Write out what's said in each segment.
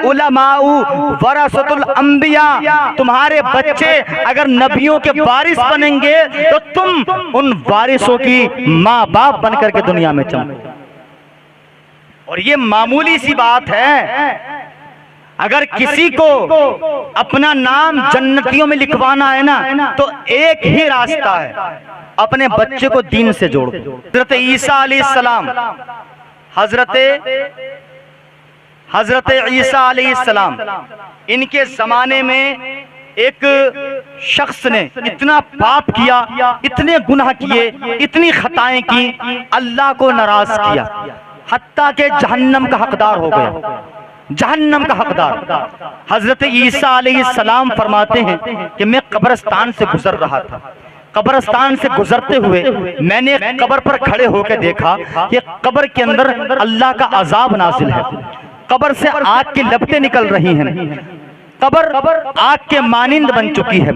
العلماء ورثۃ الانبیاء، تمہارے بچے اگر نبیوں کے وارث بنیں گے تو تم ان وارثوں کی ماں باپ بن کر کے دنیا میں چمکو۔ اور یہ معمولی سی بات ہے، اگر کسی کو اپنا نام جنتیوں میں لکھوانا ہے نا تو ایک ہی راستہ ہے، اپنے بچے کو دین سے جوڑ دو۔ حضرت عیسیٰ علیہ السلام، حضرت عیسیٰ علیہ السلام، ان کے زمانے میں ایک شخص نے اتنا پاپ کیا، اتنے گناہ کیے، اتنی خطائیں کی، اللہ کو ناراض کیا، حتیٰ کہ جہنم کا حقدار ہو گیا، جہنم کا حقدار۔ حضرت عیسیٰ علیہ السلام فرماتے ہیں کہ میں قبرستان سے گزر رہا تھا، قبرستان سے گزرتے ہوئے میں نے ایک قبر پر کھڑے ہو کے دیکھا کہ قبر کے اندر اللہ کا عذاب نازل ہے، قبر سے آگ کی لپٹیں نکل رہی ہیں، قبر آگ کے مانند بن چکی ہے۔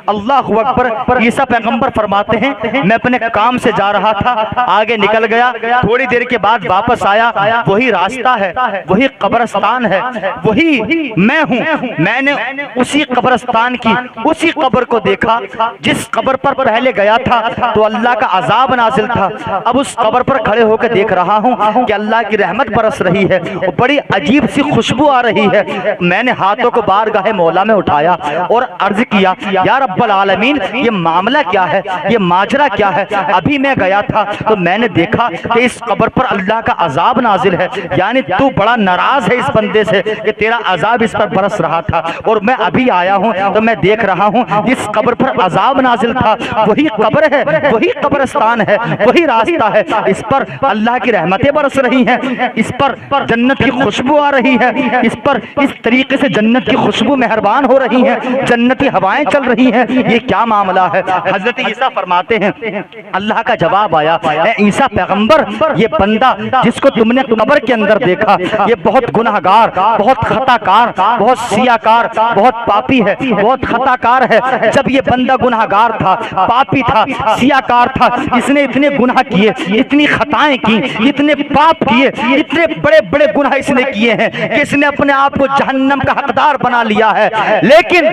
اللہ اکبر۔ عیسیٰ پیغمبر فرماتے ہیں میں اپنے کام سے جا رہا تھا، آگے نکل گیا، تھوڑی دیر کے بعد واپس آیا، وہی راستہ ہے، وہی قبرستان ہے، وہی میں ہوں۔ میں نے اسی قبرستان کی اسی قبر کو دیکھا جس قبر پر پہلے گیا تھا تو اللہ کا عذاب نازل تھا، اب اس قبر پر کھڑے ہو کے دیکھ رہا ہوں کہ اللہ کی رحمت برس رہی ہے، بڑی عجیب سی خوشبو آ رہی ہے۔ میں نے ہاتھوں کو بارگاہ مولا میں اٹھایا اور عرض کیا یا رب العالمین یہ معاملہ کیا ہے، یہ ماجرا کیا ہے؟ ابھی میں گیا تھا تو میں نے دیکھا کہ اس قبر پر اللہ کا عذاب نازل ہے، یعنی تو بڑا ناراض ہے اس بندے سے کہ تیرا عذاب اس پر برس رہا تھا، اور میں ابھی آیا ہوں تو میں دیکھ رہا ہوں اس قبر پر عذاب نازل تھا، وہی قبر ہے، وہی قبرستان ہے، وہی راستہ ہے، اس پر اللہ کی رحمتیں برس رہی ہیں، اس پر جنت کی خوشبو آ رہی ہے، اس پر اس طریقے سے جنت کی خوشبو مہربان ہو رہی ہیں، جنتی ہوائیں چل رہی ہیں، یہ کیا معاملہ ہے؟ حضرت عیسیٰ فرماتے ہیں اللہ کا جواب آیا اے عیسیٰ پیغمبر، یہ بندہ جس کو تم نے قبر کے اندر دیکھا یہ بہت گناہگار، بہت خطا کار، بہت سیاہ کار، بہت پاپی ہے، بہت خطا کار ہے۔ جب یہ بندہ گناہگار تھا، پاپی تھا، سیاہ کار تھا، اس نے اتنے گناہ کیے، اتنی خطائیں کی، اتنے پاپ کیے، اتنے بڑے بڑے گناہ اس نے کیے ہیں کہ اس نے اپنے آپ کو جہنم کا حقدار بنا لیا ہے، لیکن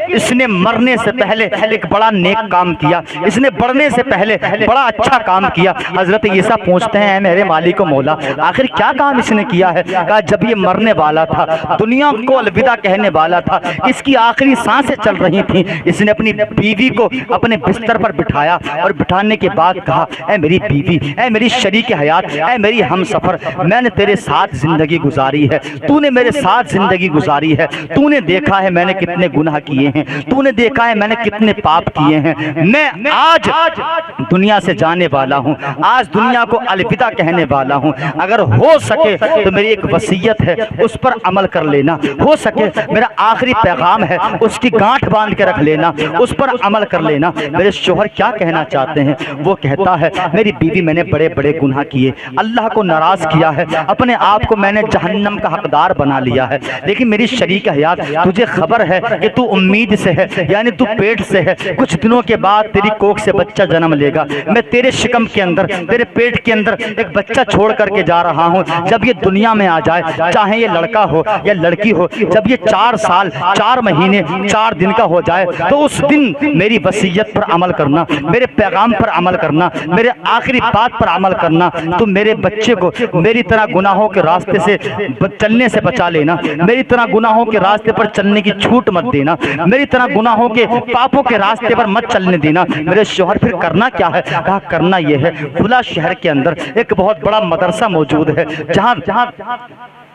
اس نے مرنے سے پہلے ایک بڑا نیک کام کیا، اس نے بڑھنے سے پہلے بڑا اچھا کام کیا۔ حضرت عیسیٰ پوچھتے ہیں میرے مالک و مولا آخر کیا کام اس نے کیا ہے؟ کہا جب یہ مرنے والا تھا، دنیا کو الوداع کہنے والا تھا، اس کی آخری سانسیں چل رہی تھیں، اس نے اپنی بیوی کو اپنے بستر پر بٹھایا اور بٹھانے کے بعد کہا اے میری بیوی، اے میری شریک حیات، اے میری ہم سفر، میں نے تیرے ساتھ زندگی گزاری ہے، تو نے میرے ساتھ زندگی گزاری ہے، تو نے دیکھا ہے میں نے کتنے گناہ کیے ہیں، تو نے دیکھا ہے میں نے کتنے پاپ کیے ہیں، میں آج دنیا سے جانے والا ہوں، آج دنیا کو الوداع کہنے والا ہوں، اگر ہو سکے تو میری ایک وصیت ہے اس پر عمل کر لینا، ہو سکے میرا آخری پیغام ہے اس کی گانٹھ باندھ کے رکھ لینا، اس پر عمل کر لینا۔ میرے شوہر کیا کہنا چاہتے ہیں؟ وہ کہتا ہے میری بیوی میں نے بڑے بڑے گناہ کیے، اللہ کو ناراض کیا ہے، اپنے آپ کو میں نے جہنم کا حقدار بنا لیا ہے، لیکن میری شریک حیات تجھے خبر ہے کہ تو امید سے ہے، یعنی تو پیٹ سے ہے، کچھ دنوں کے بعد تیری کوکھ سے بچہ جنم لے گا، میں تیرے شکم کے اندر، تیرے پیٹ کے اندر ایک بچہ چھوڑ کر کے جا رہا ہوں، جب یہ دنیا میں آ جائے، چاہے یہ لڑکا ہو یا لڑکی ہو، جب یہ 4 سال 4 مہینے 4 دن کا ہو جائے تو اس دن میری وصیت پر عمل کرنا، میرے پیغام پر عمل کرنا، میرے آخری بات پر عمل کرنا، تو میرے بچے کو میری طرح گناہوں کے راستے سے چلنے سے بچا لینا، میری طرح گناہوں کے راستے پر چلنے کی چھوٹ مت دینا، میری طرح گناہوں کے پاپوں کے راستے پر مت چلنے دینا۔ میرے شوہر پھر کرنا کیا ہے؟ کہا کرنا یہ ہے کھلا شہر کے اندر ایک بہت بڑا مدرسہ موجود ہے جہاں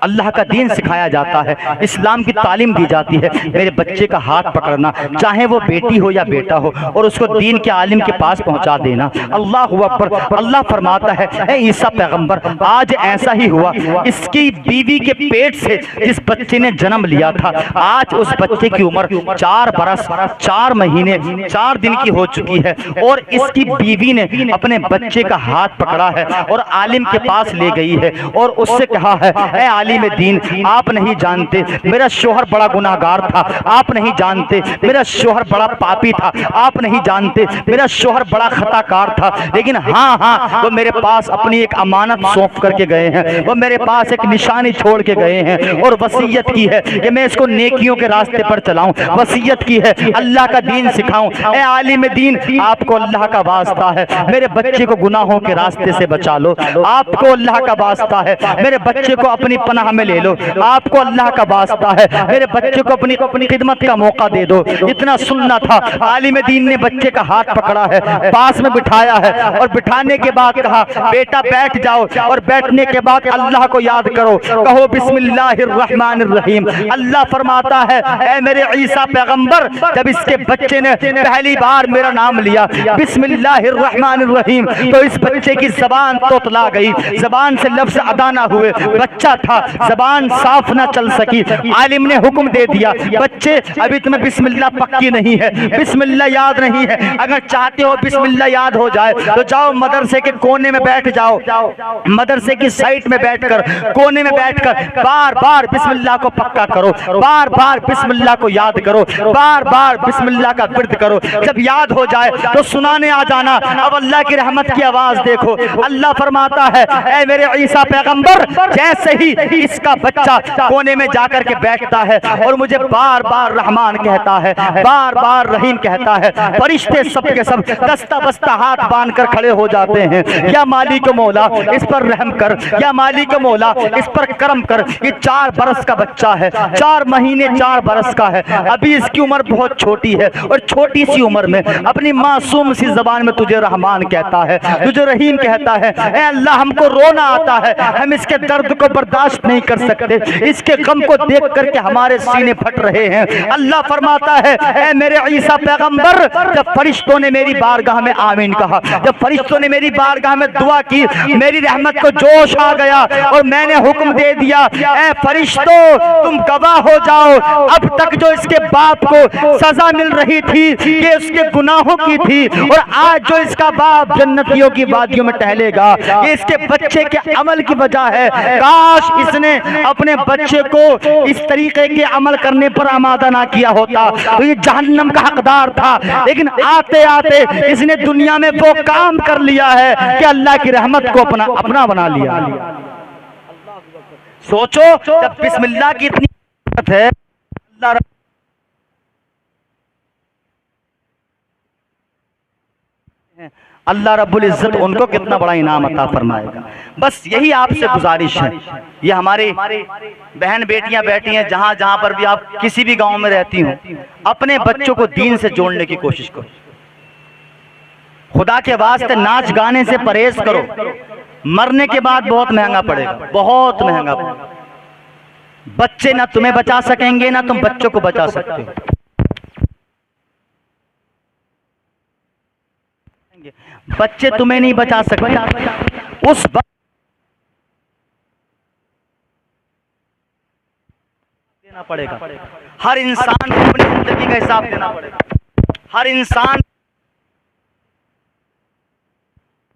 اللہ کا دین سکھایا جاتا ہے، اسلام کی تعلیم دی جاتی ہے، میرے بچے کا ہاتھ پکڑنا، چاہے وہ بیٹی ہو یا بیٹا ہو، اور اس کو دین کے عالم کے پاس پہنچا دینا۔ اللہ اکبر۔ اللہ فرماتا ہے اے عیسیٰ پیغمبر آج ایسا ہی ہوا، اس کی بیوی کے پیٹ سے جس بچے نے جنم لیا تھا آج اس بچے کی عمر 4 برس 4 مہینے 4 دن کی ہو چکی ہے، اور اس کی بیوی نے اپنے بچے کا ہاتھ پکڑا ہے اور عالم کے پاس لے گئی ہے اور اس سے کہا ہے اے عالم عالم دین آپ نہیں جانتے میرا شوہر بڑا گناہ گار تھا، آپ نہیں جانتے میرا شوہر بڑا پاپی تھا، آپ نہیں جانتے میرا شوہر بڑا خطا کار تھا، لیکن ہاں وہ میرے پاس اپنی ایک امانت سونپ کر کے گئے ہیں، وہ میرے پاس ایک نشانی چھوڑ کے گئے ہیں اور وصیت کی ہے کہ میں اس کو نیکیوں کے راستے پر چلاؤں، وصیت کی ہے اللہ کا دین سکھاؤں۔ اے عالم دین، آپ کو اللہ کا واسطہ ہے میرے بچے کو گناہوں کے راستے سے بچا لو، آپ کو اللہ کا واسطہ ہے میرے بچے کو اپنی پناہ میں لے لو، آپ کو اللہ کا واسطہ ہے میرے بچے کو اپنی خدمت کا موقع دے دو۔ اتنا سننا تھا، عالم دین نے بچے کا ہاتھ پکڑا ہے، پاس میں بٹھایا ہے اور بٹھانے کے بعد کہا بیٹا بیٹھ جاؤ، اور بیٹھنے کے بعد اللہ کو یاد کرو، کہو بسم اللہ الرحمن الرحیم۔ اللہ فرماتا ہے اے میرے عیسیٰ پیغمبر، جب اس کے بچے نے پہلی بار میرا نام لیا بسم اللہ الرحمن الرحیم، تو اس بچے کی زبان توتلا گئی، زبان سے لفظ ادا نہ ہوئے، بچہ تھا زبان صاف نہ چل سکی۔ عالم نے حکم دے دیا بچے ابھی تمہیں بسم اللہ پکی نہیں ہے، بسم اللہ یاد نہیں ہے، اگر چاہتے ہو بسم اللہ یاد ہو جائے تو جاؤ مدرسے کے کونے میں بیٹھ جاؤ، مدرسے کی سائٹ میں بیٹھ کر کونے میں بیٹھ کر بار بار بسم اللہ کو پکا کرو، بار بار بسم اللہ کو یاد کرو، بار بار بسم اللہ کا ورد کرو، جب یاد ہو جائے تو سنانے آ جانا۔ اب اللہ کی رحمت کی آواز دیکھو، اللہ فرماتا ہے اے میرے عیسیٰ پیغمبر، جیسے ہی اس کا بچہ کونے میں جا کر کے بیٹھتا ہے اور مجھے بار بار رحمان کہتا ہے، بار بار رحیم کہتا ہے، فرشتے سب کے سب دستہ بستہ ہاتھ باندھ کر کھڑے ہو جاتے ہیں، یا مالک مولا اس پر رحم کر، یا مالک مولا اس پر کرم کر۔ یہ 4 برس کا بچہ ہے، 4 مہینے 4 برس کا ہے، ابھی اس کی عمر بہت چھوٹی ہے، اور چھوٹی سی عمر میں اپنی معصوم سی زبان میں تجھے رحمان کہتا ہے، تجھے رحیم کہتا ہے۔ اے اللہ، ہم کو رونا آتا ہے، ہم اس کے درد کو برداشت نہیں کر سکتے، اس کے غم کو دیکھ کر کے ہمارے سینے پھٹ رہے ہیں۔ اللہ فرماتا ہے اے میرے عیسیٰ پیغمبر، جب فرشتوں نے میری بارگاہ میں آمین کہا، جب فرشتوں نے میری بارگاہ میں دعا کی، میری رحمت کو جوش آ گیا اور میں نے حکم دے دیا اے فرشتوں تم گواہ ہو جاؤ، اب تک جو اس کے باپ کو سزا مل رہی تھی کہ اس کے گناہوں کی تھی، اور آج جو اس کا باپ جنتیوں کی وادیوں میں ٹہلے گا، یہ اس کے بچے کے عمل کی وجہ ہے۔ کاش اس نے اپنے بچے کو اس طریقے کے عمل کرنے پر آمادہ نہ کیا ہوتا تو یہ جہنم کا حقدار تھا، لیکن آتے آتے اس نے دنیا میں وہ کام کر لیا ہے کہ اللہ کی رحمت کو اپنا بنا لیا۔ سوچو جب بسم اللہ کی اتنی قدرت ہے، اللہ رب العزت ان کو کتنا بڑا انعام عطا فرمائے گا۔ بس یہی آپ سے گزارش ہے، یہ ہماری بہن بیٹیاں بیٹھی ہیں جہاں جہاں پر بھی آپ کسی بھی گاؤں میں رہتی ہوں، اپنے بچوں کو دین سے جوڑنے کی کوشش کرو، خدا کے واسطے ناچ گانے سے پرہیز کرو، مرنے کے بعد بہت مہنگا پڑے گا، بہت مہنگا پڑے گا۔ بچے نہ تمہیں بچا سکیں گے نہ تم بچوں کو بچا سکتے ہو۔ بچے تمہیں نہیں بچا سکتے، اس وقت دینا پڑے گا۔ ہر انسان کو اپنی زندگی کا حساب دینا پڑے گا، ہر انسان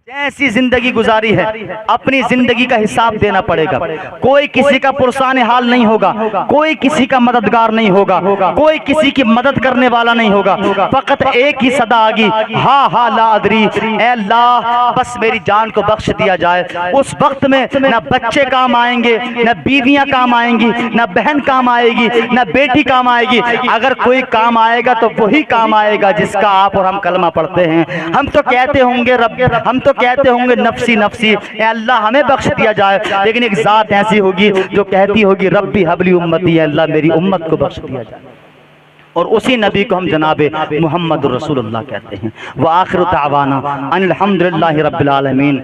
جیسی زندگی گزاری ہے اپنی زندگی کا حساب دینا پڑے گا۔ کوئی کسی کا پرسان حال نہیں ہوگا، کوئی کسی کا مددگار نہیں ہوگا، کوئی کسی کی مدد کرنے والا نہیں ہوگا، فقط ایک ہی صدا آگی، ہاں لا ادری، اے اللہ بس میری جان کو بخش دیا جائے۔ اس وقت میں نہ بچے کام آئیں گے، نہ بیویاں کام آئیں گی، نہ بہن کام آئے گی، نہ بیٹی کام آئے گی۔ اگر کوئی کام آئے گا تو وہی کام آئے گا جس کا آپ اور ہم کلمہ پڑھتے ہیں۔ ہم تو کہتے ہوں گے رب، ہم تو کہتے ہوں گے نفسی نفسی، اے اللہ ہمیں بخش دیا جائے، لیکن ایک ذات ایسی ہوگی جو کہتی ہوگی ربی حبلی امتی، اے اللہ میری امت کو بخش دیا جائے، اور اسی نبی کو ہم جناب محمد رسول اللہ کہتے ہیں۔ وآخر دعوانا ان الحمدللہ رب العالمین۔